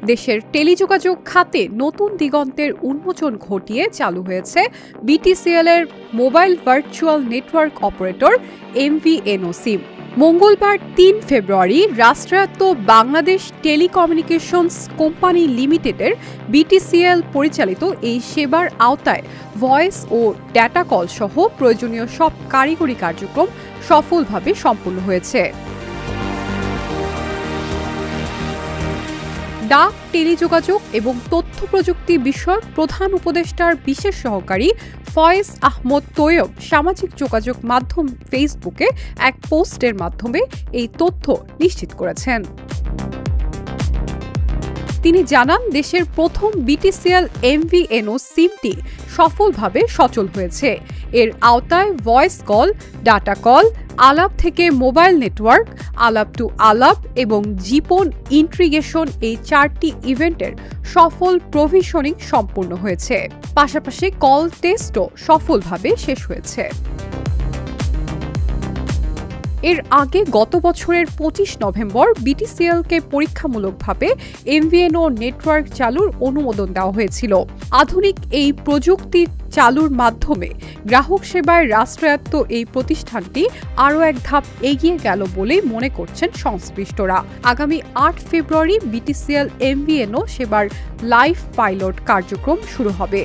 দেশের টেলিযোগাযোগ খাতে নতুন দিগন্তের উন্মোচন ঘটিয়ে চালু হয়েছে বিটিসিএল এর mobile virtual network operator MVNO সিম। মঙ্গলবার ৩ ফেব্রুয়ারি রাষ্ট্রায়ত্ত বাংলাদেশ টেলিকমিউনিকেশনস কোম্পানি লিমিটেডের বিটিসিএল পরিচালিত এই সেবার আওতায় ভয়েস ও ডেটা কল সহ প্রয়োজনীয় সব কারিগরি কার্যক্রম সফলভাবে সম্পন্ন হয়েছে। ডাক, টেলিযোগাযোগ এবং তথ্য প্রযুক্তি বিষয়ক প্রধান উপদেষ্টার বিশেষ সহকারী ফয়েজ আহমদ তৈয়ব সামাজিক যোগাযোগ মাধ্যম ফেসবুকে এক পোস্টের মাধ্যমে এই তথ্য নিশ্চিত করেছেন। তিনি জানান, দেশের প্রথম বিটিসিএল MVNO সিমটি সফলভাবে সচল হয়েছে। এর আওতায় ভয়েস কল, ডাটা কল, আলাপ থেকে মোবাইল নেটওয়ার্ক, আলাপ টু আলাপ এবং জিপন ইন্টিগ্রেশন এই 4টি ইভেন্টের সফল প্রভিশনিং সম্পূর্ণ হয়েছে। পাশাপাশি কল টেস্টও সফলভাবে শেষ হয়েছে। এর আগে গত বছরের 25 নভেম্বর বিটিসিএলকে পরীক্ষামূলকভাবে MVNO নেটওয়ার্ক চালুর অনুমোদন দেওয়া হয়েছিল। আধুনিক এই প্রযুক্তি চালুর মাধ্যমে গ্রাহক সেবায় রাষ্ট্রায়ত্ত এই প্রতিষ্ঠানটি আরও এক ধাপ এগিয়ে গেল বলে মনে করছেন সংশ্লিষ্টরা। আগামী 8 ফেব্রুয়ারি বিটিসিএল MVNO সেবার লাইভ পাইলট কার্যক্রম শুরু হবে।